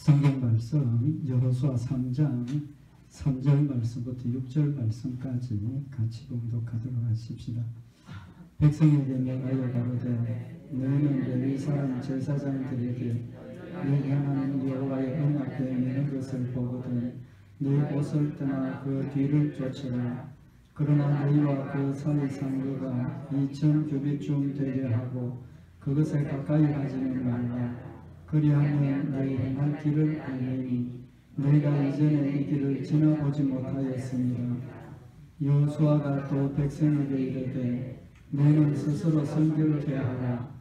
성경 말씀 여호수아 3장 3절 말씀부터 6절 말씀까지 같이 봉독하도록 하십시다. 백성에게 명하여 가로되 너희는 레위 사람 제사장들에게 너희 하나님 여호와의 언약궤 매는 것을 보거든 너희 옷을 떠나 그 뒤를 쫓으라. 그러나 너희와 그 사이 상거가 2000규빗쯤 되게 하고 그것에 가까이 하지는 말라. 그리하면 너희 행할 길을 알리니 너희가 이전에 이 길을 지나보지 못하였습니다. 여호수아가 또 백성에게 이르되 너희는 스스로 성결케 하라.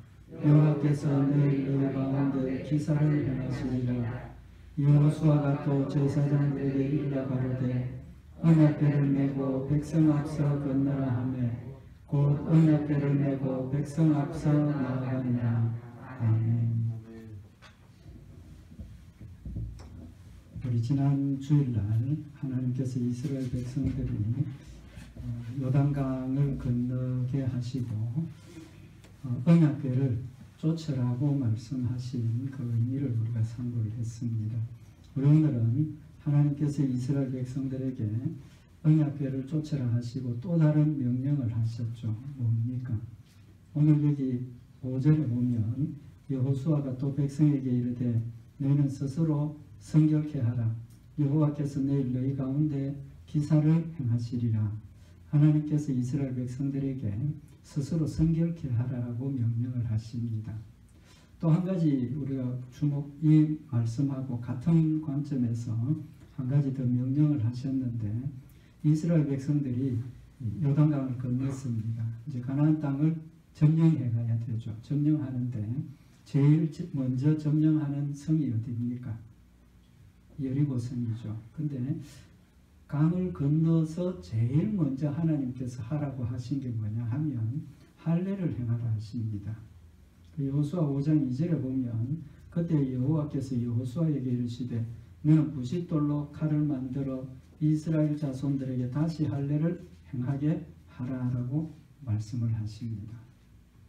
여호와께서 내일 너희 가운데 기사를 행하시리라. 여호수아가 또 제사장들에게 이르라 가로되 언약궤를 메고 백성 앞서 건너라 하며 곧 언약궤를 메고 백성 앞서 나아가니라. 아멘. 우리 지난 주일날 하나님께서 이스라엘 백성들이 요단강을 건너게 하시고 언약궤를 쫓으라고 말씀하신 그 의미를 우리가 상고를 했습니다. 우리 오늘은 하나님께서 이스라엘 백성들에게 언약궤를 쫓으라 하시고 또 다른 명령을 하셨죠. 뭡니까? 오늘 여기 5절에 보면 여호수아가 또 백성에게 이르되 너희는 스스로 성결케 하라. 여호와께서 내일 너희 가운데 기사를 행하시리라. 하나님께서 이스라엘 백성들에게 스스로 성결케 하라고 명령을 하십니다. 또 한 가지 우리가 이 말씀하고 같은 관점에서 한 가지 더 명령을 하셨는데 이스라엘 백성들이 요단강을 건넜습니다. 이제 가나안 땅을 점령해 가야 되죠. 점령하는데 제일 먼저 점령하는 성이 어디입니까? 여리고성이죠. 근데 강을 건너서 제일 먼저 하나님께서 하라고 하신 게 뭐냐 하면 할례를 행하라 하십니다. 여호수아 5장 2절에 보면 그때 여호와께서 여호수아에게 이르시되 너는 부싯돌로 칼을 만들어 이스라엘 자손들에게 다시 할례를 행하게 하라라고 말씀을 하십니다.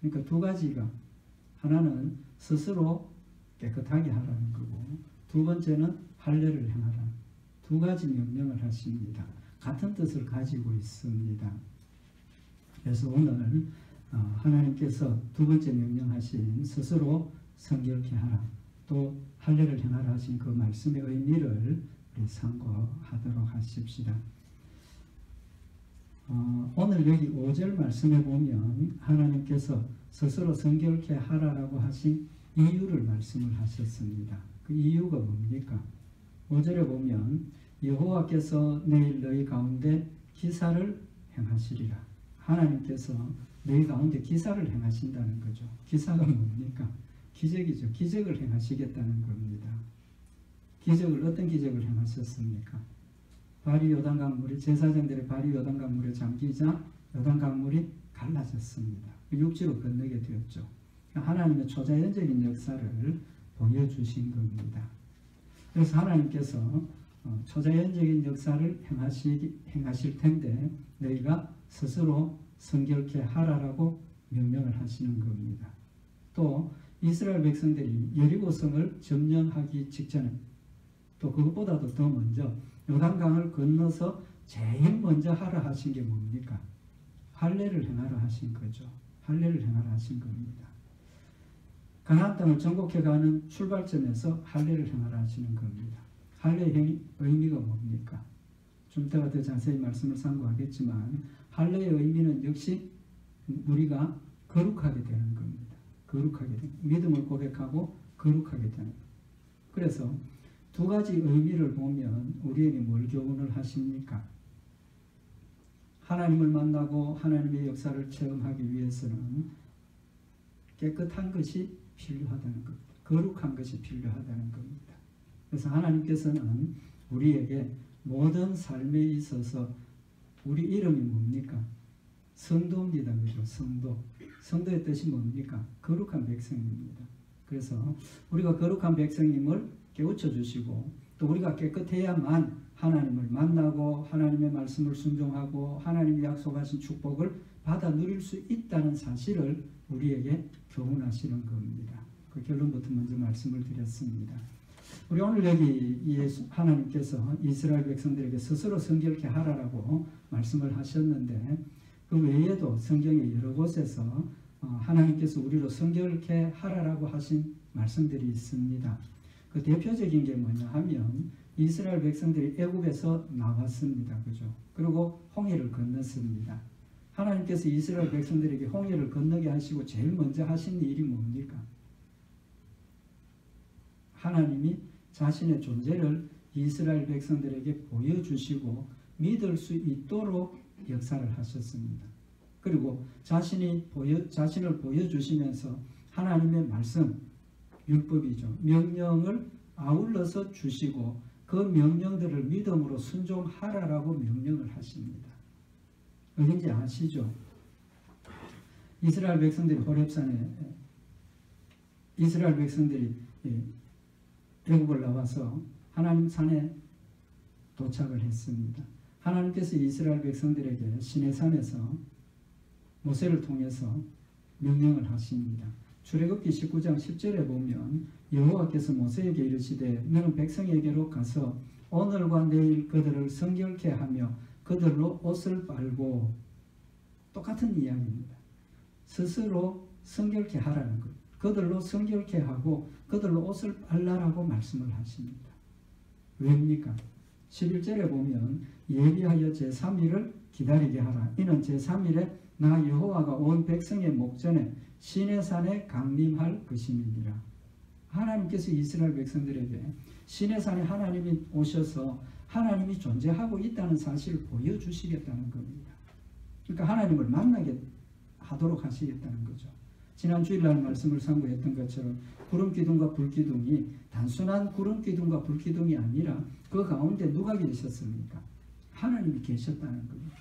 그러니까 두 가지가 하나는 스스로 깨끗하게 하라는 거고 두 번째는 할례를 행하라. 두 가지 명령을 하십니다. 같은 뜻을 가지고 있습니다. 그래서 오늘 하나님께서 두 번째 명령하신 스스로 성결케 하라. 또 할례를 행하라 하신 그 말씀의 의미를 우리 상고하도록 하십시다. 오늘 여기 5절 말씀에 보면 하나님께서 스스로 성결케 하라라고 하신 이유를 말씀을 하셨습니다. 그 이유가 뭡니까? 5절에 보면 여호와께서 내일 너희 가운데 기사를 행하시리라. 하나님께서 너희 가운데 기사를 행하신다는 거죠. 기사가 뭡니까? 기적이죠. 기적을 행하시겠다는 겁니다. 기적을 어떤 기적을 행하셨습니까? 발이 요단강물이 제사장들의 발이 요단강물에 잠기자 요단강물이 갈라졌습니다. 육지로 건너게 되었죠. 하나님의 초자연적인 역사를 보여주신 겁니다. 그래서 하나님께서 초자연적인 역사를 행하실 텐데 너희가 스스로 성결케 하라라고 명령을 하시는 겁니다. 또 이스라엘 백성들이 여리고성을 점령하기 직전에 또 그것보다도 더 먼저 요단강을 건너서 제일 먼저 하라 하신 게 뭡니까? 할례를 행하라 하신 거죠. 할례를 행하라 하신 겁니다. 가나안 땅을 정복해 가는 출발점에서 할례를 행하라 하시는 겁니다. 할례의 의미가 뭡니까? 좀 이따가 더 자세히 말씀을 상고하겠지만 할례의 의미는 역시 우리가 거룩하게 되는 겁니다. 거룩하게 되는 믿음을 고백하고 거룩하게 되는 겁니다. 그래서 두 가지 의미를 보면 우리에게 뭘 교훈을 하십니까? 하나님을 만나고 하나님의 역사를 체험하기 위해서는 깨끗한 것이 필요하다는 겁니다. 거룩한 것이 필요하다는 겁니다. 그래서 하나님께서는 우리에게 모든 삶에 있어서 우리 이름이 뭡니까? 성도입니다. 그죠? 성도. 성도의 뜻이 뭡니까? 거룩한 백성입니다. 그래서 우리가 거룩한 백성임을 깨우쳐 주시고 또 우리가 깨끗해야만 하나님을 만나고 하나님의 말씀을 순종하고 하나님이 약속하신 축복을 받아 누릴 수 있다는 사실을 우리에게 교훈하시는 겁니다. 그 결론부터 먼저 말씀을 드렸습니다. 우리 오늘 여기 하나님께서 이스라엘 백성들에게 스스로 성결케 하라라고 말씀을 하셨는데 그 외에도 성경의 여러 곳에서 하나님께서 우리로 성결케 하라라고 하신 말씀들이 있습니다. 그 대표적인 게 뭐냐 하면 이스라엘 백성들이 애굽에서 나왔습니다. 그죠? 그리고 홍해를 건넜습니다. 하나님께서 이스라엘 백성들에게 홍해를 건너게 하시고 제일 먼저 하신 일이 뭡니까? 하나님이 자신의 존재를 이스라엘 백성들에게 보여주시고 믿을 수 있도록 역사를 하셨습니다. 그리고 자신을 보여주시면서 하나님의 말씀, 율법이죠. 명령을 아울러서 주시고 그 명령들을 믿음으로 순종하라라고 명령을 하십니다. 어딘지 아시죠? 이스라엘 백성들이 호렙산에 이스라엘 백성들이 애굽을 나와서 하나님 산에 도착을 했습니다. 하나님께서 이스라엘 백성들에게 시내산에서 모세를 통해서 명령을 하십니다. 출애굽기 19장 10절에 보면 여호와께서 모세에게 이르시되 너는 백성에게로 가서 오늘과 내일 그들을 성결케 하며 그들로 옷을 빨고 똑같은 이야기입니다. 스스로 성결케 하라는 것. 그들로 성결케 하고 그들로 옷을 빨라라고 말씀을 하십니다. 왜입니까? 11절에 보면 예비하여 제3일을 기다리게 하라. 이는 제3일에 나 여호와가 온 백성의 목전에 시내산에 강림할 것임이니라. 하나님께서 이스라엘 백성들에게 시내산에 하나님이 오셔서 하나님이 존재하고 있다는 사실을 보여주시겠다는 겁니다. 그러니까 하나님을 만나게 하도록 하시겠다는 거죠. 지난 주일날 말씀을 상고했던 것처럼 구름기둥과 불기둥이 단순한 구름기둥과 불기둥이 아니라 그 가운데 누가 계셨습니까? 하나님이 계셨다는 겁니다.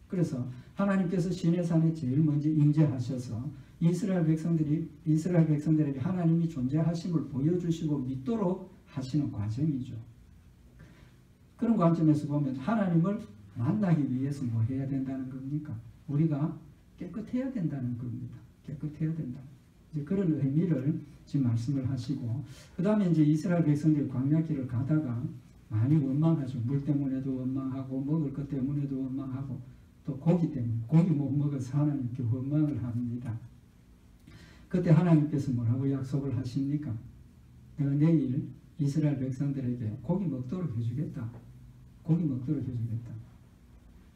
그래서 하나님께서 시내산에 제일 먼저 임재하셔서 이스라엘 백성들에게 하나님이 존재하심을 보여주시고 믿도록 하시는 과정이죠. 그런 관점에서 보면 하나님을 만나기 위해서 뭐 해야 된다는 겁니까? 우리가 깨끗해야 된다는 겁니다. 깨끗해야 된다. 이제 그런 의미를 지금 말씀을 하시고, 그 다음에 이제 이스라엘 백성들이 광야길을 가다가 많이 원망하죠. 물 때문에도 원망하고, 먹을 것 때문에도 원망하고, 또 고기 때문에, 고기 못 먹어서 하나님께 원망을 합니다. 그때 하나님께서 뭐라고 약속을 하십니까? 내가 내일 이스라엘 백성들에게 고기 먹도록 해주겠다. 고기 먹도록 해주겠다.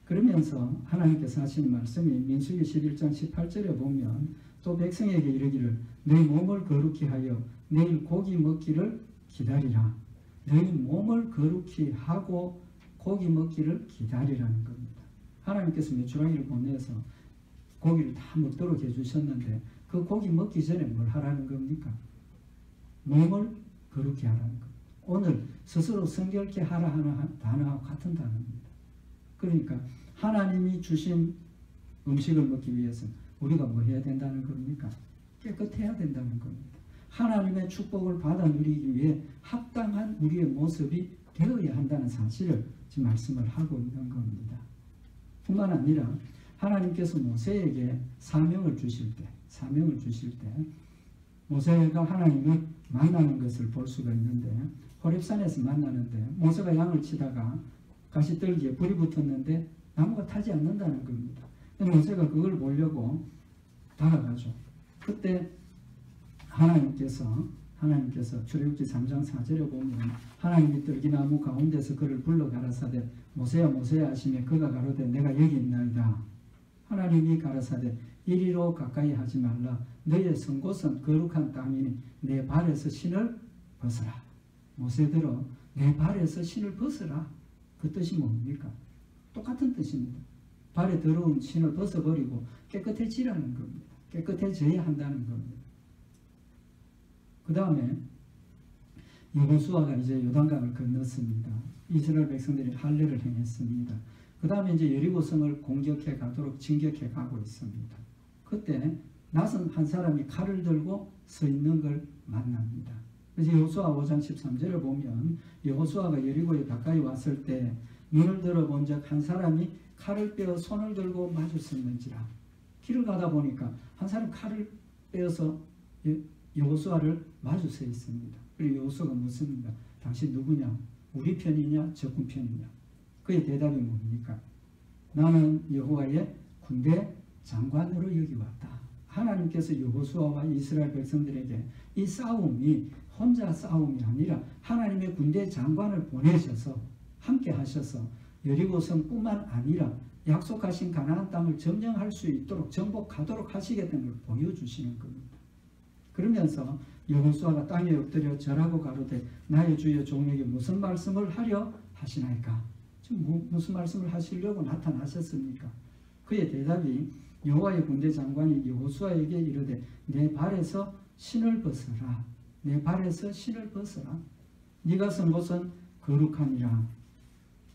그러면서 하나님께서 하시는 말씀이 민수기 11장 18절에 보면 또 백성에게 이르기를 너희 몸을 거룩히 하여 내일 고기 먹기를 기다리라. 너희 몸을 거룩히 하고 고기 먹기를 기다리라는 겁니다. 하나님께서 메추라기를 보내서 고기를 다 먹도록 해주셨는데 그 고기 먹기 전에 뭘 하라는 겁니까? 몸을 거룩히 하라는 겁니다. 오늘 스스로 성결케 하라 하는 단어하고 같은 단어입니다. 그러니까 하나님이 주신 음식을 먹기 위해서 우리가 뭐 해야 된다는 겁니까? 깨끗해야 된다는 겁니다. 하나님의 축복을 받아 누리기 위해 합당한 우리의 모습이 되어야 한다는 사실을 지금 말씀을 하고 있는 겁니다. 뿐만 아니라 하나님께서 모세에게 사명을 주실 때 모세가 하나님을 만나는 것을 볼 수가 있는데 호렙산에서 만나는데 모세가 양을 치다가 가시떨기에 불이 붙었는데 나무가 타지 않는다는 겁니다. 모세가 그걸 보려고 다가가죠. 그때 하나님께서 출애굽기 3장 4절에 보면 하나님이 떨기나무 가운데서 그를 불러 가라사대 모세야 모세야 하시며 그가 가로되 내가 여기 있나이다. 하나님이 가라사대 이리로 가까이 하지 말라. 너의 선 곳은 거룩한 땅이니 내 발에서 신을 벗어라. 모세들어 내 발에서 신을 벗어라. 그 뜻이 뭡니까? 똑같은 뜻입니다. 발에 더러운 신을 벗어버리고 깨끗해지라는 겁니다. 깨끗해져야 한다는 겁니다. 그 다음에 여호수아가 이제 요단강을 건넜습니다. 이스라엘 백성들이 할례를 행했습니다. 그 다음에 이제 여리고성을 공격해 가도록 진격해 가고 있습니다. 그때 낯선 한 사람이 칼을 들고 서 있는 걸 만납니다. 그래서 여호수아 5장 13절을 보면 여호수아가 여리고에 가까이 왔을 때 눈을 들어본 적 한 사람이 칼을 빼어 손을 들고 마주섰는지라. 길을 가다 보니까 한 사람이 칼을 빼어서 여호수아를 마주 서 있습니다. 그리고 여호수아가 묻습니다. 당신 누구냐? 우리 편이냐? 적군 편이냐? 그의 대답이 뭡니까? 나는 여호와의 군대 장관으로 여기 왔다. 하나님께서 여호수아와 이스라엘 백성들에게 이 싸움이 혼자 싸움이 아니라 하나님의 군대 장관을 보내셔서 함께 하셔서 여리고성뿐만 아니라 약속하신 가나안 땅을 점령할 수 있도록 정복하도록 하시겠다는 걸 보여주시는 겁니다. 그러면서 여호수아가 땅에 엎드려 절하고 가로되 나의 주여 종에게 무슨 말씀을 하려 하시나이까? 지금 무슨 말씀을 하시려고 나타나셨습니까? 그의 대답이 여호와의 군대 장관이 여호수아에게 이르되 내 발에서 신을 벗어라. 내 발에서 신을 벗어라. 네가 선 곳은 거룩하니라.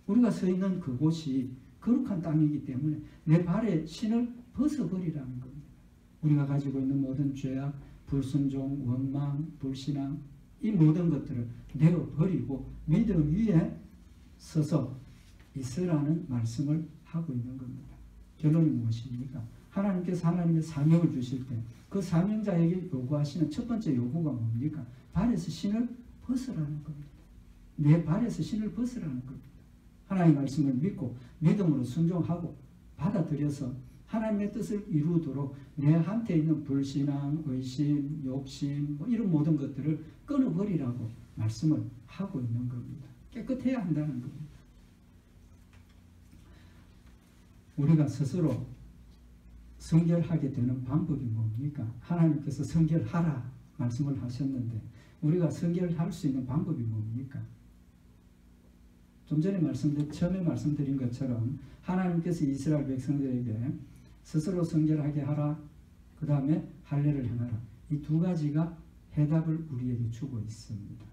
우리가 서 있는 그곳이 거룩한 땅이기 때문에 내 발에 신을 벗어버리라는 겁니다. 우리가 가지고 있는 모든 죄악, 불순종, 원망, 불신앙 이 모든 것들을 내어버리고 믿음 위에 서서 있으라는 말씀을 하고 있는 겁니다. 결론이 무엇입니까? 하나님께서 하나님의 사명을 주실 때 그 사명자에게 요구하시는 첫 번째 요구가 뭡니까? 발에서 신을 벗으라는 겁니다. 내 발에서 신을 벗으라는 겁니다. 하나님의 말씀을 믿고 믿음으로 순종하고 받아들여서 하나님의 뜻을 이루도록 내한테 있는 불신앙, 의심, 욕심 이런 모든 것들을 끊어버리라고 말씀을 하고 있는 겁니다. 깨끗해야 한다는 겁니다. 우리가 스스로 성결하게 되는 방법이 뭡니까? 하나님께서 성결하라 말씀을 하셨는데 우리가 성결할 수 있는 방법이 뭡니까? 좀 전에 처음에 말씀드린 것처럼 하나님께서 이스라엘 백성들에게 스스로 성결하게 하라, 그 다음에 할례를 행하라. 이 두 가지가 해답을 우리에게 주고 있습니다.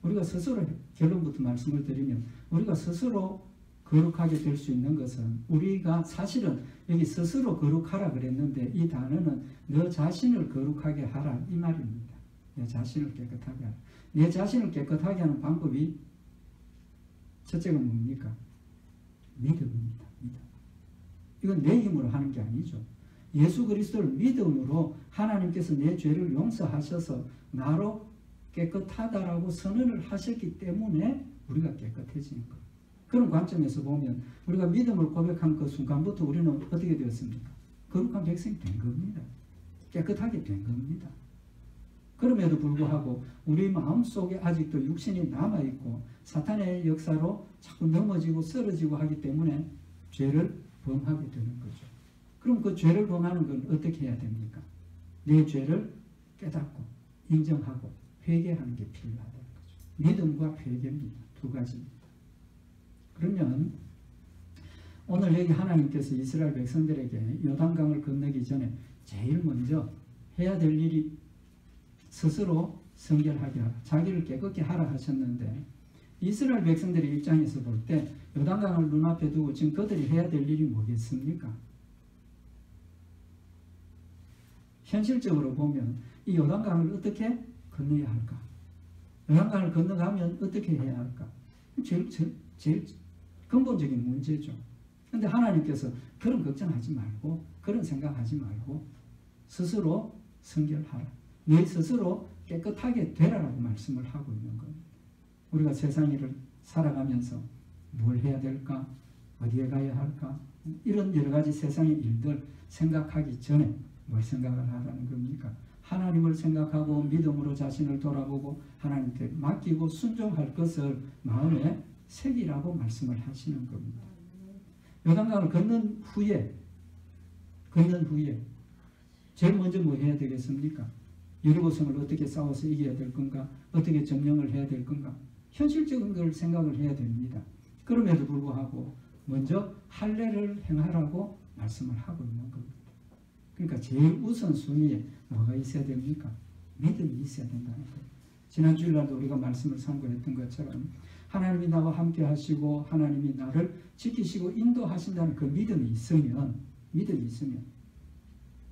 우리가 스스로 결론부터 말씀을 드리면 우리가 스스로 거룩하게 될 수 있는 것은 우리가 사실은 여기 스스로 거룩하라 그랬는데 이 단어는 너 자신을 거룩하게 하라 이 말입니다. 내 자신을 깨끗하게 하라. 내 자신을 깨끗하게 하는 방법이 첫째가 뭡니까? 믿음입니다. 믿음. 이건 내 힘으로 하는 게 아니죠. 예수 그리스도를 믿음으로 하나님께서 내 죄를 용서하셔서 나로 깨끗하다라고 선언을 하셨기 때문에 우리가 깨끗해지는 거예요. 그런 관점에서 보면 우리가 믿음을 고백한 그 순간부터 우리는 어떻게 되었습니까? 거룩한 백성이 된 겁니다. 깨끗하게 된 겁니다. 그럼에도 불구하고 우리 마음속에 아직도 육신이 남아있고 사탄의 역사로 자꾸 넘어지고 쓰러지고 하기 때문에 죄를 범하게 되는 거죠. 그럼 그 죄를 범하는 건 어떻게 해야 됩니까? 내 죄를 깨닫고 인정하고 회개하는 게 필요하다는 거죠. 믿음과 회개입니다. 두 가지입니다. 그러면 오늘 여기 하나님께서 이스라엘 백성들에게 요단강을 건너기 전에 제일 먼저 해야 될 일이 스스로 성결하게 하라, 자기를 깨끗게 하라 하셨는데 이스라엘 백성들의 입장에서 볼 때 요단강을 눈앞에 두고 지금 그들이 해야 될 일이 뭐겠습니까? 현실적으로 보면 이 요단강을 어떻게 건너야 할까? 요단강을 건너가면 어떻게 해야 할까? 제일 근본적인 문제죠. 그런데 하나님께서 그런 걱정하지 말고 그런 생각하지 말고 스스로 성결하라. 너 스스로 깨끗하게 되라라고 말씀을 하고 있는 겁니다. 우리가 세상을 살아가면서 뭘 해야 될까? 어디에 가야 할까? 이런 여러 가지 세상의 일들 생각하기 전에 뭘 생각을 하라는 겁니까? 하나님을 생각하고 믿음으로 자신을 돌아보고 하나님께 맡기고 순종할 것을 마음에 새기라고 말씀을 하시는 겁니다. 요단강을 건넌 후에 제일 먼저 뭐 해야 되겠습니까? 여리고성을 어떻게 싸워서 이겨야 될 건가? 어떻게 점령을 해야 될 건가? 현실적인 걸 생각을 해야 됩니다. 그럼에도 불구하고 먼저 할례를 행하라고 말씀을 하고 있는 겁니다. 그러니까 제일 우선순위에 뭐가 있어야 됩니까? 믿음이 있어야 된다는 거예요. 지난 주일날도 우리가 말씀을 상고했던 것처럼 하나님이 나와 함께 하시고 하나님이 나를 지키시고 인도하신다는 그 믿음이 있으면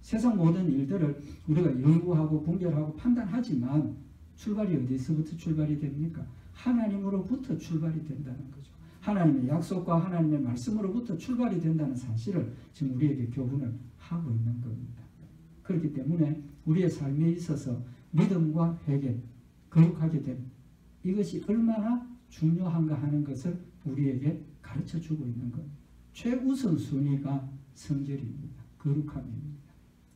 세상 모든 일들을 우리가 연구하고 분별하고 판단하지만 출발이 어디서부터 출발이 됩니까? 하나님으로부터 출발이 된다는 거죠. 하나님의 약속과 하나님의 말씀으로부터 출발이 된다는 사실을 지금 우리에게 교훈을 하고 있는 겁니다. 그렇기 때문에 우리의 삶에 있어서 믿음과 회개, 거룩하게 됨. 이것이 얼마나 중요한가 하는 것을 우리에게 가르쳐 주고 있는 것. 최우선 순위가 성결입니다. 거룩함입니다.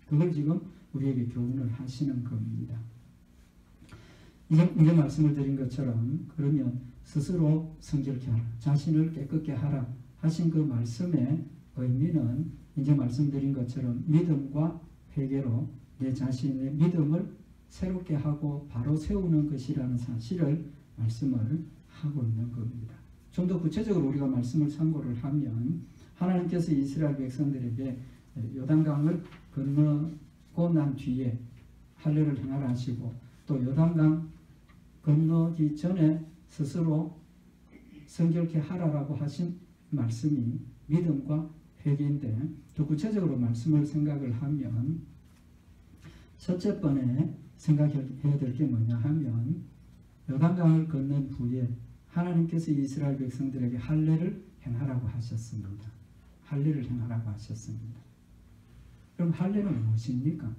그걸 지금 우리에게 교훈을 하시는 겁니다. 이제 말씀을 드린 것처럼 그러면 스스로 성결케 하라, 자신을 깨끗게 하라 하신 그 말씀의 의미는 이제 말씀드린 것처럼 믿음과 회개로 내 자신의 믿음을 새롭게 하고 바로 세우는 것이라는 사실을 말씀을 하고 있는 겁니다. 좀 더 구체적으로 우리가 말씀을 참고를 하면 하나님께서 이스라엘 백성들에게 요단강을 건너고 난 뒤에 할례를 행하라 하시고 또 요단강 건너기 전에 스스로 성결케 하라라고 하신 말씀이 믿음과 회개인데 더 구체적으로 말씀을 생각을 하면 첫째 번에 생각해야 될 게 뭐냐 하면 요단강을 건넌 후에 하나님께서 이스라엘 백성들에게 할례를 행하라고 하셨습니다. 할례를 행하라고 하셨습니다. 그럼 할례는 무엇입니까?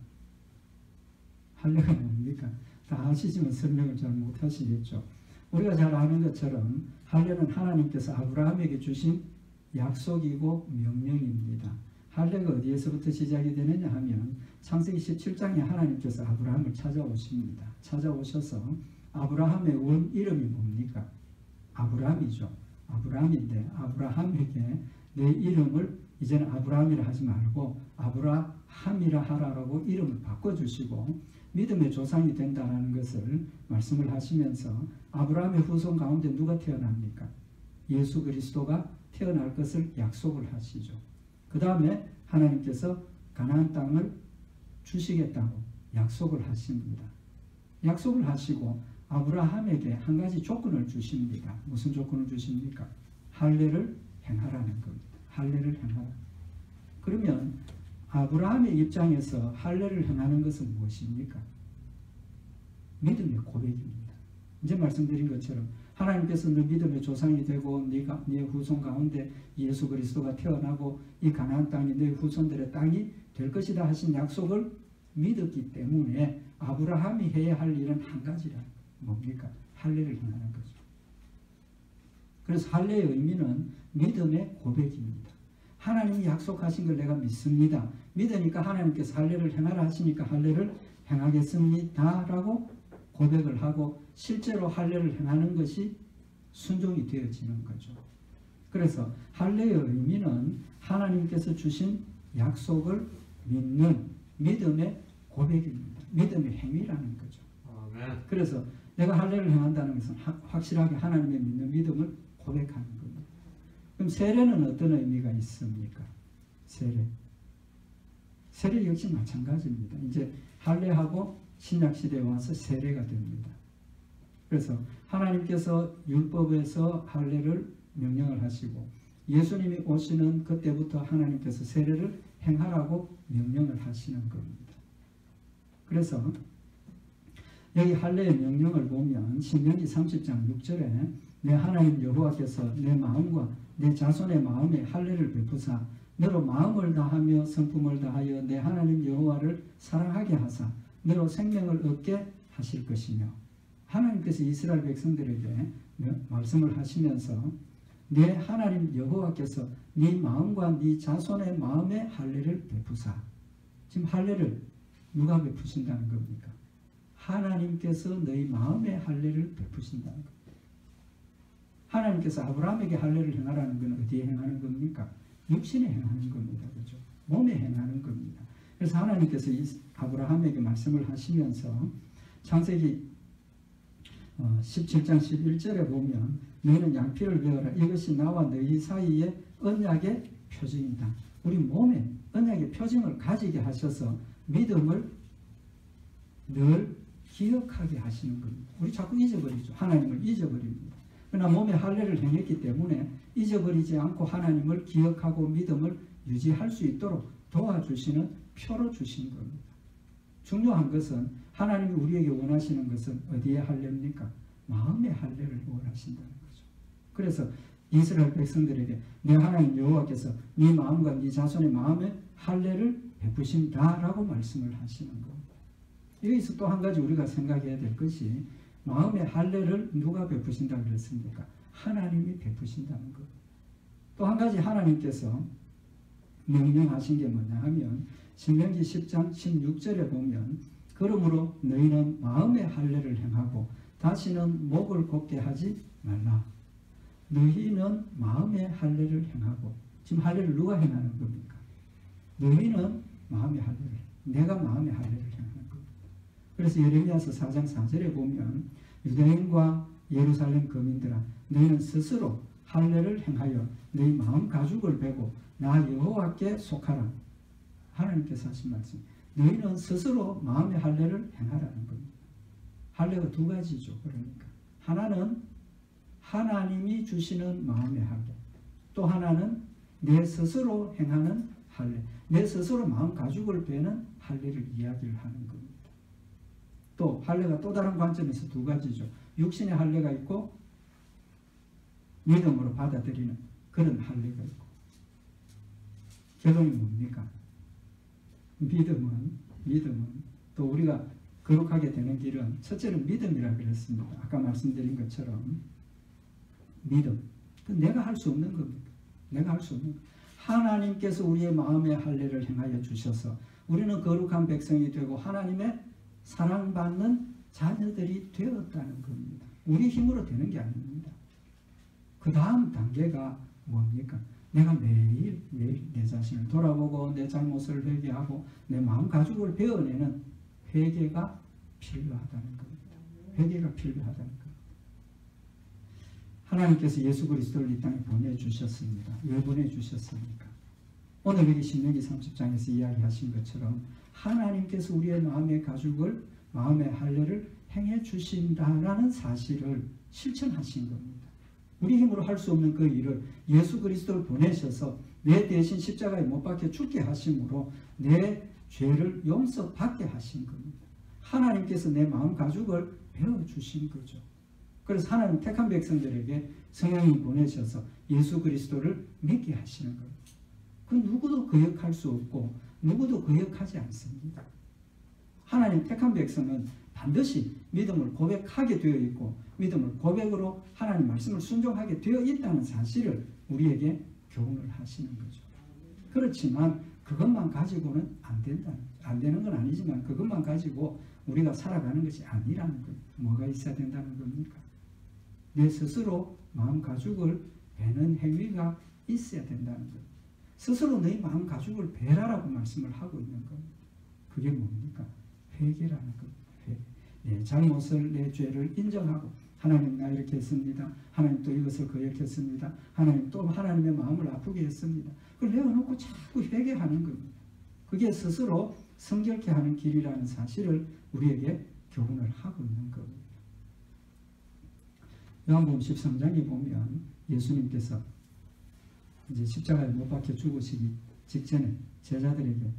할례가 뭡니까? 다 아시지만 설명을 잘 못하시겠죠. 우리가 잘 아는 것처럼 할례는 하나님께서 아브라함에게 주신 약속이고 명령입니다. 할례가 어디에서부터 시작이 되느냐 하면 창세기 17장에 하나님께서 아브라함을 찾아오십니다. 찾아오셔서 아브라함의 원 이름이 뭡니까? 아브라함이죠. 아브라함인데 아브라함에게 내 이름을 이제는 아브라함이라 하지 말고 아브라함이라 하라라고 이름을 바꿔주시고 믿음의 조상이 된다는 것을 말씀을 하시면서 아브라함의 후손 가운데 누가 태어납니까? 예수 그리스도가 태어날 것을 약속을 하시죠. 그 다음에 하나님께서 가나안 땅을 주시겠다고 약속을 하십니다. 약속을 하시고 아브라함에게 한 가지 조건을 주십니다. 무슨 조건을 주십니까? 할례를 행하라는 겁니다. 할례를 행하라. 그러면 아브라함의 입장에서 할례를 행하는 것은 무엇입니까? 믿음의 고백입니다. 이제 말씀드린 것처럼 하나님께서 너 믿음의 조상이 되고 네 후손 가운데 예수 그리스도가 태어나고 이 가나안 땅이 네 후손들의 땅이 될 것이다 하신 약속을 믿었기 때문에 아브라함이 해야 할 일은 한 가지라. 뭡니까? 할례를 행하는 거죠. 그래서 할례의 의미는 믿음의 고백입니다. 하나님이 약속하신 걸 내가 믿습니다. 믿으니까 하나님께서 할례를 행하라 하시니까 할례를 행하겠습니다 라고 고백을 하고 실제로 할례를 행하는 것이 순종이 되어지는 거죠. 그래서 할례의 의미는 하나님께서 주신 약속을 믿는 믿음의 고백입니다. 믿음의 행위라는 거죠. 그래서 내가 할례를 행한다는 것은 확실하게 하나님의 믿는 믿음을 고백하는 겁니다. 그럼 세례는 어떤 의미가 있습니까? 세례 역시 마찬가지입니다. 이제 할례하고 신약시대에 와서 세례가 됩니다. 그래서 하나님께서 율법에서 할례를 명령을 하시고 예수님이 오시는 그때부터 하나님께서 세례를 행하라고 명령을 하시는 겁니다. 그래서 여기 할례의 명령을 보면 신명기 30장 6절에 내 하나님 여호와께서 내 마음과 내 자손의 마음에 할례를 베푸사 너로 마음을 다하며 성품을 다하여 내 하나님 여호와를 사랑하게 하사 너로 생명을 얻게 하실 것이며 하나님께서 이스라엘 백성들에게 말씀을 하시면서 내 하나님 여호와께서 네 마음과 네 자손의 마음에 할례를 베푸사 지금 할례를 누가 베푸신다는 겁니까? 하나님께서 너희 마음에 할례를 베푸신다는 겁니다. 하나님께서 아브라함에게 할례를 행하라는 건 어디에 행하는 겁니까? 육신에 행하는 겁니다. 그렇죠? 몸에 행하는 겁니다. 그래서 하나님께서 아브라함에게 말씀을 하시면서 창세기 17장 11절에 보면 너희는 양피를 베어라. 이것이 나와 너희 사이의 언약의 표징이다. 우리 몸에 언약의 표징을 가지게 하셔서 믿음을 늘 기억하게 하시는 겁니다. 우리 자꾸 잊어버리죠. 하나님을 잊어버립니다. 그러나 몸에 할례를 행했기 때문에 잊어버리지 않고 하나님을 기억하고 믿음을 유지할 수 있도록 도와주시는 표로 주신 겁니다. 중요한 것은 하나님이 우리에게 원하시는 것은 어디에 할례입니까? 마음의 할례를 원하신다는 거죠. 그래서 이스라엘 백성들에게 내 하나님 여호와께서 네 마음과 네 자손의 마음에 할례를 베푸신다라고 말씀을 하시는 겁니다. 여기서 또 한 가지 우리가 생각해야 될 것이 마음의 할례를 누가 베푸신다고 그랬습니까? 하나님이 베푸신다는 것. 또 한 가지 하나님께서 명령하신 게 뭐냐 하면 신명기 10장 16절에 보면 그러므로 너희는 마음의 할례를 행하고 다시는 목을 곱게 하지 말라. 너희는 마음의 할례를 행하고, 지금 할례를 누가 행하는 겁니까? 너희는 마음의 할례를, 내가 마음의 할례를 행하는 겁니다. 그래서 예레미야서 4장 4절에 보면 유대인과 예루살렘 거민들아 너희는 스스로 할례를 행하여 너희 마음 가죽을 베고 나 여호와께 속하라. 하나님께서 하신 말씀, 너희는 스스로 마음의 할례를 행하라는 겁니다. 할례가 두 가지죠. 그러니까 하나는 하나님이 주시는 마음의 할례, 또 하나는 내 스스로 행하는 할례, 내 스스로 마음 가죽을 베는 할례를 이야기를 하는 겁니다. 또 할례가 또 다른 관점에서 두 가지죠. 육신의 할례가 있고 믿음으로 받아들이는 그런 할례가 있고, 결론이 뭡니까? 믿음은 또 우리가 거룩하게 되는 길은 첫째는 믿음이라고 그랬습니다. 아까 말씀드린 것처럼 믿음, 내가 할 수 없는 겁니다. 내가 할 수 없는 것. 하나님께서 우리의 마음의 할례를 행하여 주셔서 우리는 거룩한 백성이 되고 하나님의 사랑받는 자녀들이 되었다는 겁니다. 우리 힘으로 되는 게 아닙니다. 그 다음 단계가 뭡니까? 내가 매일 내 자신을 돌아보고 내 잘못을 회개하고 내 마음 가죽을 베어내는 회개가 필요하다는 겁니다. 회개가 필요하다는 겁니다. 하나님께서 예수 그리스도를 이 땅에 보내주셨습니다. 왜 보내주셨습니까? 오늘 여기 신명기 30장에서 이야기하신 것처럼 하나님께서 우리의 마음의 가죽을, 마음의 할례를 행해 주신다라는 사실을 실천하신 겁니다. 우리 힘으로 할 수 없는 그 일을 예수 그리스도를 보내셔서 내 대신 십자가에 못 박혀 죽게 하심으로 내 죄를 용서받게 하신 겁니다. 하나님께서 내 마음 가죽을 베어주신 거죠. 그래서 하나님 택한 백성들에게 성령이 보내셔서 예수 그리스도를 믿게 하시는 거예요. 그 누구도 거역할 수 없고 누구도 거역하지 않습니다. 하나님 택한 백성은 반드시 믿음을 고백하게 되어 있고 믿음을 고백으로 하나님 말씀을 순종하게 되어 있다는 사실을 우리에게 교훈을 하시는 거죠. 그렇지만 그것만 가지고는 안 되는 건 아니지만 그것만 가지고 우리가 살아가는 것이 아니라는 거예요. 뭐가 있어야 된다는 겁니까? 내 스스로 마음 가죽을 베는 행위가 있어야 된다는 거예요. 스스로 너희 마음 가죽을 베라라고 말씀을 하고 있는 겁니다. 그게 뭡니까? 회개라는 겁니다. 회개. 내 잘못을, 내 죄를 인정하고 하나님 나 이렇게 했습니다. 하나님 또 이것을 거역했습니다. 하나님 또 하나님의 마음을 아프게 했습니다. 그걸 내어놓고 자꾸 회개하는 겁니다. 그게 스스로 성결케 하는 길이라는 사실을 우리에게 교훈을 하고 있는 겁니다. 요한복음 13장에 보면 예수님께서 이제 십자가에 못 박혀 죽으시기 직전에 제자들에게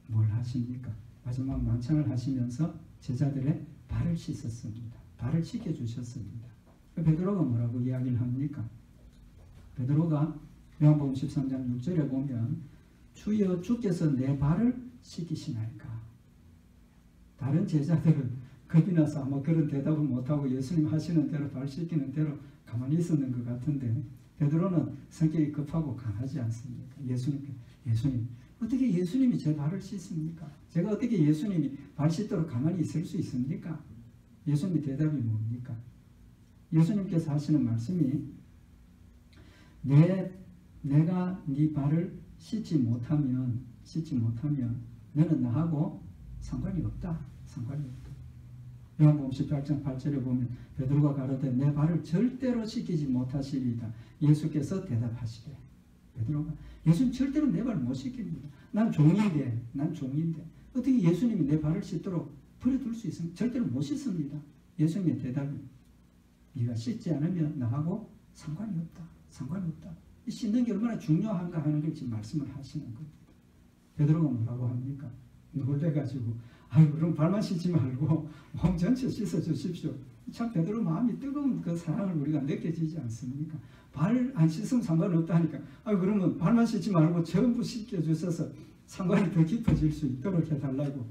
뭘 하십니까? 마지막 만찬을 하시면서 제자들의 발을 씻었습니다. 발을 씻겨주셨습니다. 베드로가 뭐라고 이야기를 합니까? 베드로가 요한복음 13장 6절에 보면 주여 주께서 내 발을 씻기시나이까? 다른 제자들은 겁이 나서 아마 그런 대답을 못하고 예수님 하시는 대로 발 씻기는 대로 가만히 있었는 것 같은데 베드로는 성격이 급하고 강하지 않습니까? 예수님 어떻게 예수님이 제 발을 씻습니까? 제가 어떻게 예수님이 발 씻도록 가만히 있을 수 있습니까? 예수님의 대답이 뭡니까? 예수님께서 하시는 말씀이 내가 네 발을 씻지 못하면 너는 나하고 상관이 없다. 요한복음 18장 8절에 보면 베드로가 가로되 내 발을 절대로 씻기지 못하시리이다. 예수께서 대답하시되 베드로가 예수님 절대로 내 발을 못 씻깁니다. 난 종인데 어떻게 예수님이 내 발을 씻도록 버려둘 수 있습니까? 절대로 못 씻습니다. 예수님의 대답이 네가 씻지 않으면 나하고 상관이 없다. 이 씻는 게 얼마나 중요한가 하는 걸 지금 말씀을 하시는 겁니다. 베드로가 뭐라고 합니까? 놀래가지고 그럼 발만 씻지 말고 몸 전체 씻어 주십시오. 참 베드로 마음이 뜨거운 그 사랑을 우리가 느껴지지 않습니까? 발 안 씻으면 상관없다니까. 그러면 발만 씻지 말고 전부 씻겨 주셔서 상관이 더 깊어질 수 있도록 해달라고.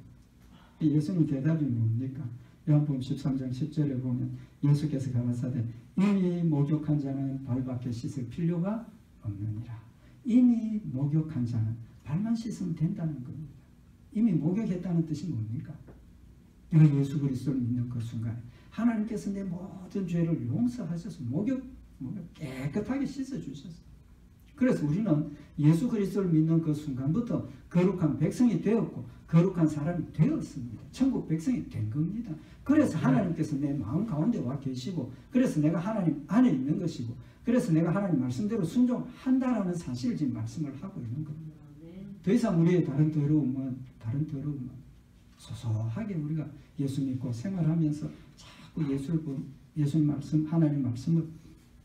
예수님 대답이 뭡니까? 요한복음 13장 10절에 보면 예수께서 가라사대 이미 목욕한 자는 발밖에 씻을 필요가 없느니라. 이미 목욕한 자는 발만 씻으면 된다는 겁니다. 이미 목욕했다는 뜻이 뭡니까? 이거 예수 그리스도를 믿는 그 순간에 하나님께서 내 모든 죄를 용서하셔서 목욕 깨끗하게 씻어주셨어요. 그래서 우리는 예수 그리스도를 믿는 그 순간부터 거룩한 백성이 되었고 거룩한 사람이 되었습니다. 천국 백성이 된 겁니다. 그래서 하나님께서 내 마음 가운데 와 계시고 그래서 내가 하나님 안에 있는 것이고 그래서 내가 하나님 말씀대로 순종한다라는 사실을 지금 말씀을 하고 있는 겁니다. 더 이상 우리의 다른 더러움은 소소하게 우리가 예수 믿고 생활하면서 자꾸 예수님 말씀, 하나님 말씀을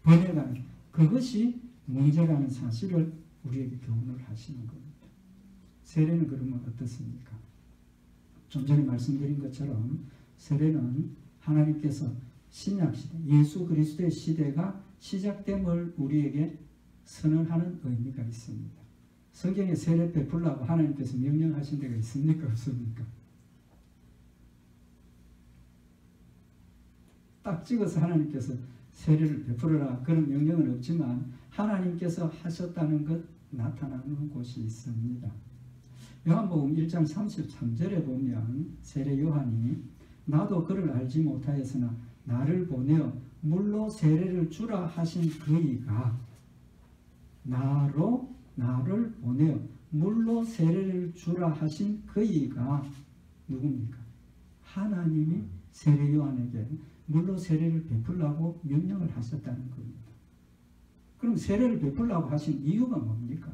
번해가는 그것이 문제라는 사실을 우리에게 교훈을 하시는 겁니다. 세례는 그러면 어떻습니까? 좀 전에 말씀드린 것처럼 세례는 하나님께서 신약시대, 예수 그리스도의 시대가 시작됨을 우리에게 선언하는 의미가 있습니다. 성경에 세례 베풀라고 하나님께서 명령하신 데가 있습니까? 없습니까? 딱 찍어서 하나님께서 세례를 베풀어라 그런 명령은 없지만 하나님께서 하셨다는 것 나타나는 곳이 있습니다. 요한복음 1장 33절에 보면 세례 요한이 나도 그를 알지 못하였으나 나를 보내어 물로 세례를 주라 하신 그이가 나를 보내어 물로 세례를 주라 하신 그이가 누굽니까? 하나님이 세례 요한에게 물로 세례를 베풀라고 명령을 하셨다는 겁니다. 그럼 세례를 베풀라고 하신 이유가 뭡니까?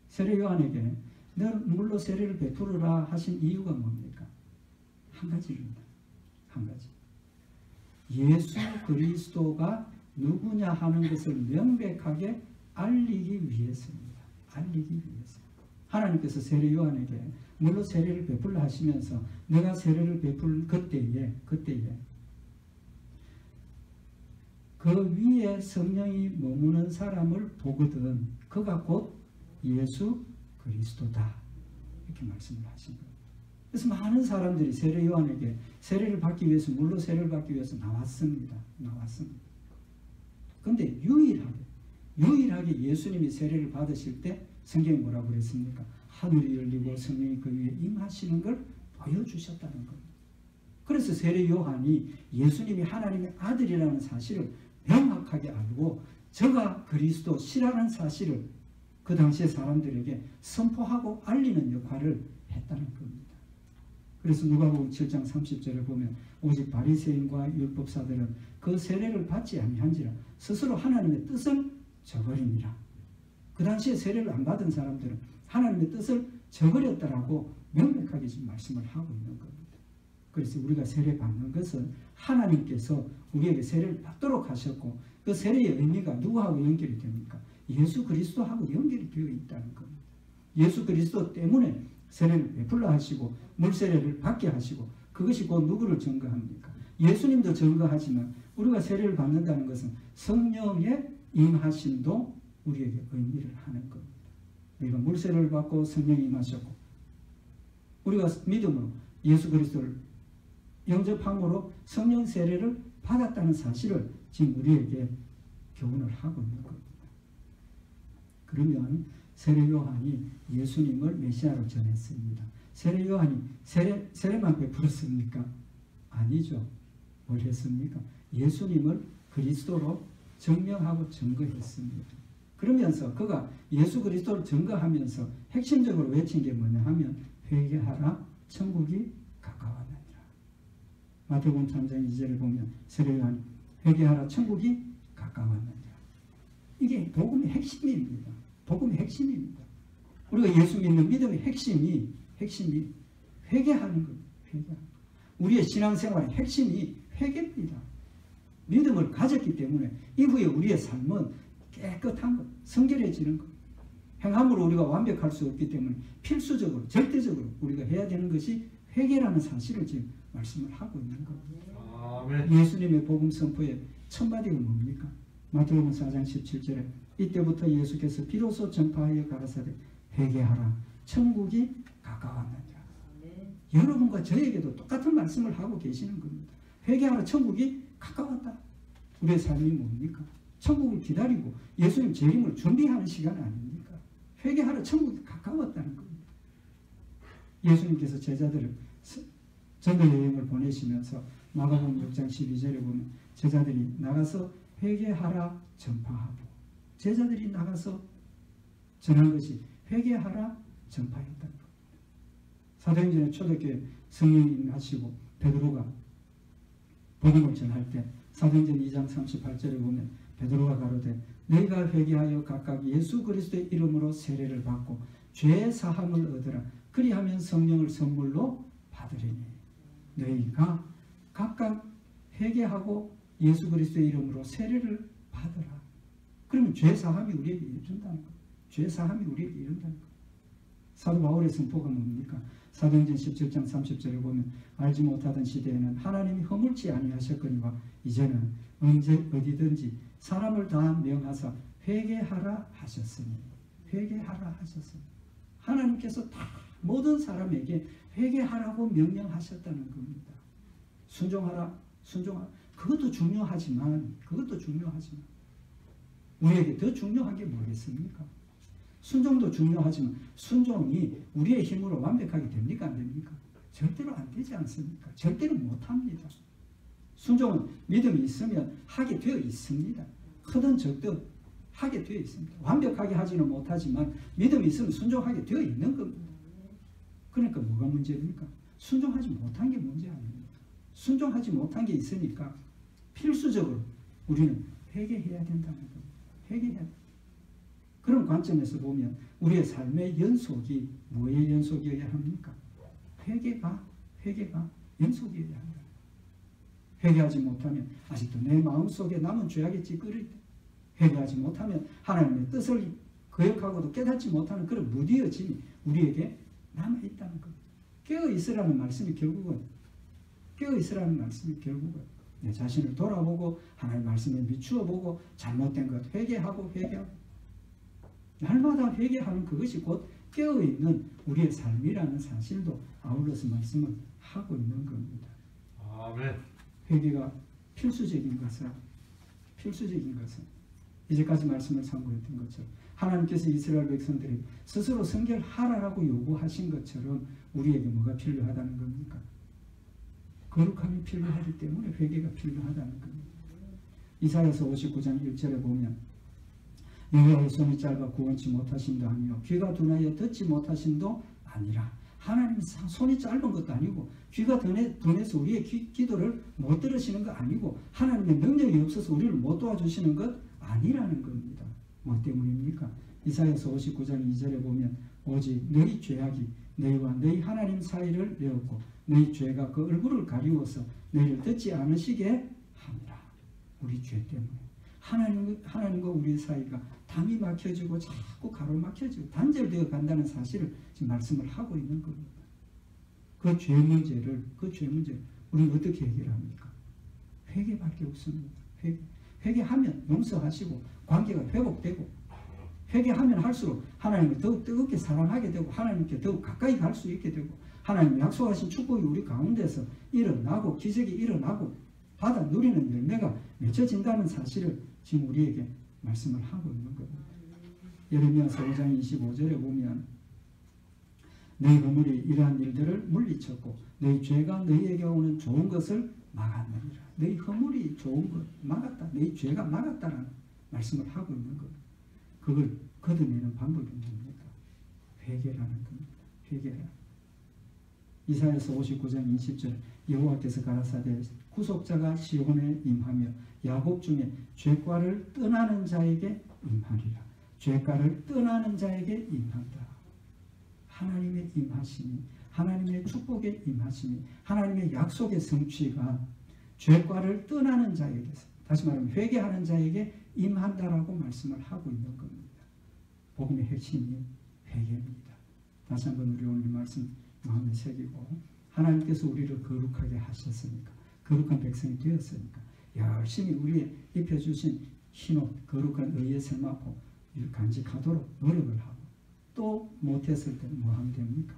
세례 요한에게 너는 물로 세례를 베풀으라 하신 이유가 뭡니까? 한 가지입니다. 한 가지. 예수 그리스도가 누구냐 하는 것을 명백하게 알리기 위해서입니다. 알리기 위해서. 하나님께서 세례 요한에게 물로 세례를 베풀라 하시면서 내가 세례를 베풀 그때에 그 위에 성령이 머무는 사람을 보거든 그가 곧 예수 그리스도다. 이렇게 말씀을 하신 거예요. 그래서 많은 사람들이 세례 요한에게 세례를 받기 위해서 물로 세례를 받기 위해서 나왔습니다. 그런데 유일하게 예수님이 세례를 받으실 때 성경이 뭐라고 그랬습니까? 하늘이 열리고 성령이 그 위에 임하시는 걸 보여주셨다는 겁니다. 그래서 세례 요한이 예수님이 하나님의 아들이라는 사실을 명확하게 알고 저가 그리스도시라는 사실을 그 당시의 사람들에게 선포하고 알리는 역할을 했다는 겁니다. 그래서 누가복음 7장 30절에 보면 오직 바리새인과 율법사들은 그 세례를 받지 아니한지라 스스로 하나님의 뜻을 저버리니라. 그 당시에 세례를 안 받은 사람들은 하나님의 뜻을 저버렸다라고 명백하게 지금 말씀을 하고 있는 겁니다. 그래서 우리가 세례 받는 것은 하나님께서 우리에게 세례를 받도록 하셨고 그 세례의 의미가 누구하고 연결이 됩니까? 예수 그리스도하고 연결이 되어 있다는 겁니다. 예수 그리스도 때문에 세례를 베풀라 하시고 물세례를 받게 하시고 그것이 곧 누구를 증거합니까? 예수님도 증거하지만 우리가 세례를 받는다는 것은 성령의 임하심도 우리에게 의미를 하는 겁니다. 우리가 물세례를 받고 성령이 임하셨고 우리가 믿음으로 예수 그리스도를 영접함으로 성령 세례를 받았다는 사실을 지금 우리에게 교훈을 하고 있는 겁니다. 그러면 세례 요한이 예수님을 메시아로 전했습니다. 세례 요한이 세례만 베풀었습니까? 아니죠. 뭘 했습니까? 예수님을 그리스도로 증명하고 증거했습니다. 그러면서 그가 예수 그리스도를 증거하면서 핵심적으로 외친 게 뭐냐 하면 회개하라 천국이 가까웠느니라. 마태복음 3장 2절에 보면 세례 요한이 회개하라 천국이 가까웠느니라. 이게 복음의 핵심입니다. 복음의 핵심입니다. 우리가 예수 믿는 믿음의 핵심이 회개하는 겁니다. 우리의 신앙생활의 핵심이 회개입니다. 믿음을 가졌기 때문에 이후에 우리의 삶은 깨끗한 것, 성결해지는 것. 행함으로 우리가 완벽할 수 없기 때문에 필수적으로, 절대적으로 우리가 해야 되는 것이 회개라는 사실을 지금 말씀을 하고 있는 겁니다. 아멘. 예수님의 복음 선포의 첫 마디가 뭡니까? 마태복음 4장 17절에 이때부터 예수께서 비로소 전파하여 가라사대 회개하라 천국이 가까웠느니라. 여러분과 저에게도 똑같은 말씀을 하고 계시는 겁니다. 회개하라, 천국이 가까웠다. 우리의 삶이 뭡니까? 천국을 기다리고 예수님 재림을 준비하는 시간 아닙니까? 회개하라, 천국이 가까웠다는 겁니다. 예수님께서 제자들을 전도 여행을 보내시면서 마가복음 6장 12절에 보면 제자들이 나가서 회개하라 전파하고, 제자들이 나가서 전한 것이 회개하라 전파였다는 겁니다. 사도행전에 초대교회 성령 임하시고 베드로가 복음을 전할 때 사도행전 2장 38절에 보면 베드로가 가로되 너희가 회개하여 각각 예수 그리스도의 이름으로 세례를 받고 죄 사함을 얻으라. 그리하면 성령을 선물로 받으리니. 너희가 각각 회개하고 예수 그리스도의 이름으로 세례를 받으라. 그러면 죄 사함이 우리에게 이른다는 거예요. 죄 사함이 우리에게 이른다는 거예요. 사도 바울의 선포가 뭡니까? 사도행전 17장 30절을 보면 알지 못하던 시대에는 하나님이 허물지 아니하셨거니와 이제는 언제 어디든지 사람을 다 명하사 회개하라 하셨으니. 회개하라 하셨으니. 하나님께서 다 모든 사람에게 회개하라고 명령하셨다는 겁니다. 순종하라, 순종하라. 그것도 중요하지만 우리에게 더 중요한 게 뭐겠습니까? 순종도 중요하지만 순종이 우리의 힘으로 완벽하게 됩니까? 안 됩니까? 절대로 안 되지 않습니까? 절대로 못합니다. 순종은 믿음이 있으면 하게 되어 있습니다. 크든 적든 하게 되어 있습니다. 완벽하게 하지는 못하지만 믿음이 있으면 순종하게 되어 있는 겁니다. 그러니까 뭐가 문제입니까? 순종하지 못한 게 문제 아닙니까? 순종하지 못한 게 있으니까 필수적으로 우리는 회개해야 된다는 겁니다. 회개해야 됩니다. 그런 관점에서 보면 우리의 삶의 연속이 뭐의 연속이어야 합니까? 회개가 연속이어야 한다. 회개하지 못하면 아직도 내 마음속에 남은 죄악의 찌꺼리, 회개하지 못하면 하나님의 뜻을 거역하고도 깨닫지 못하는 그런 무디어짐이 우리에게 남아있다는 것. 깨어있으라는 말씀이 결국은 내 자신을 돌아보고 하나님의 말씀에 비추어보고 잘못된 것 회개하고 날마다 회개하는 그것이 곧 깨어있는 우리의 삶이라는 사실도 아울러서 말씀을 하고 있는 겁니다. 아멘. 회개가 필수적인 것은 이제까지 말씀을 참고했던 것처럼 하나님께서 이스라엘 백성들이 스스로 성결하라고 요구하신 것처럼 우리에게 뭐가 필요하다는 겁니까? 거룩함이 필요하기 때문에 회개가 필요하다는 겁니다. 이사야서 59장 1절에 보면 여호와의 손이 짧아 구원치 못하심도 아니요 귀가 둔하여 듣지 못하심도 아니라. 하나님은 손이 짧은 것도 아니고 귀가 둔해서 우리의 기도를 못 들으시는 거 아니고 하나님의 능력이 없어서 우리를 못 도와주시는 것 아니라는 겁니다. 뭐 때문입니까? 이사야서 59장 2절에 보면 오직 너희 죄악이 너희와 너희 하나님 사이를 내었고 너희 죄가 그 얼굴을 가리워서 너희를 듣지 않으시게 하니라. 우리 죄 때문에 하나님과 우리 사이가 담이 막혀지고 자꾸 가로막혀지고 단절되어 간다는 사실을 지금 말씀을 하고 있는 겁니다. 그 죄 문제를 우리는 어떻게 해결합니까? 회개밖에 없습니다. 회개하면 용서하시고 관계가 회복되고 회개하면 할수록 하나님을 더욱 뜨겁게 사랑하게 되고 하나님께 더욱 가까이 갈 수 있게 되고 하나님이 약속하신 축복이 우리 가운데서 일어나고 기적이 일어나고 받아 누리는 열매가 맺혀진다는 사실을 지금 우리에게 말씀을 하고 있는 겁니다. 예레미야서 5장 25절에 보면 너희 허물이 이러한 일들을 물리쳤고 너희 죄가 너희에게 오는 좋은 것을 막았느니라. 너희 허물이 좋은 것 막았다. 너희 죄가 막았다라는 말씀을 하고 있는 겁니다. 그걸 걷어내는 방법이 뭡니까? 회개라는 겁니다. 회개라. 이사야서 59장 20절 여호와께서 가라사대 구속자가 시온에 임하며 야곱 중에 죄과를 떠나는 자에게 임하리라. 죄과를 떠나는 자에게 임한다. 하나님의 임하심이 하나님의 축복의 임하심이 하나님의 약속의 성취가 죄과를 떠나는 자에게 다시 말하면 회개하는 자에게 임한다라고 말씀을 하고 있는 겁니다. 복음의 핵심이 회개입니다. 다시 한번 우리 오늘 말씀 마음에 새기고 하나님께서 우리를 거룩하게 하셨으니까 거룩한 백성이 되었으니까 열심히 우리의 입혀주신 흰옷 거룩한 의의 세마포 간직하도록 노력을 하고 또 못했을 때는 뭐 하면 됩니까?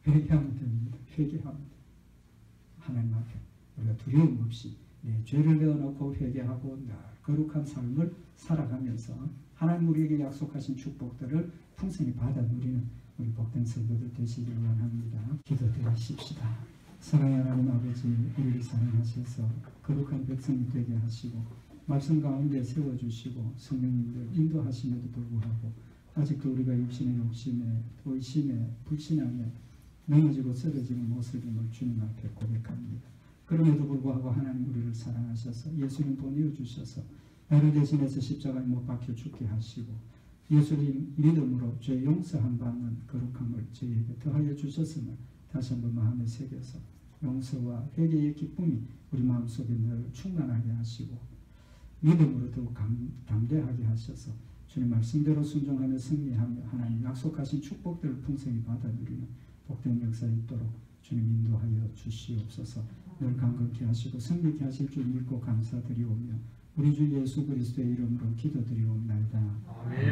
회개하면 됩니다. 회개하면 됩니다. 하나님 앞에 우리가 두려움 없이 내 죄를 내어놓고 회개하고 늘 거룩한 삶을 살아가면서 하나님 우리에게 약속하신 축복들을 풍성히 받아 누리는 우리 복된 성도들 되시기를 원합니다. 기도드리십시다. 사랑의 하나님 아버지, 우리를 사랑하셔서 거룩한 백성이 되게 하시고 말씀 가운데 세워주시고 성령님들 인도하심에도 불구하고 아직도 우리가 육신의 욕심에 의심에 불신앙에 넘어지고 쓰러지는 모습임을 주님 앞에 고백합니다. 그럼에도 불구하고 하나님 우리를 사랑하셔서 예수님 보내주셔서 나를 대신해서 십자가에 못 박혀 죽게 하시고 예수님 믿음으로 죄 용서함 받는 거룩함을 저희에게 더하여 주셨음을 다시 한번 마음에 새겨서 용서와 회개의 기쁨이 우리 마음속에 늘 충만하게 하시고 믿음으로 더욱 담대하게 하셔서 주님 말씀대로 순종하며 승리하며 하나님 약속하신 축복들을 풍성히 받아 누리는 복된 역사 있도록 주님 인도하여 주시옵소서. 늘 강건케 하시고 승리케 하실 줄 믿고 감사드리오며 우리 주 예수 그리스도의 이름으로 기도드리옵나이다. 아멘.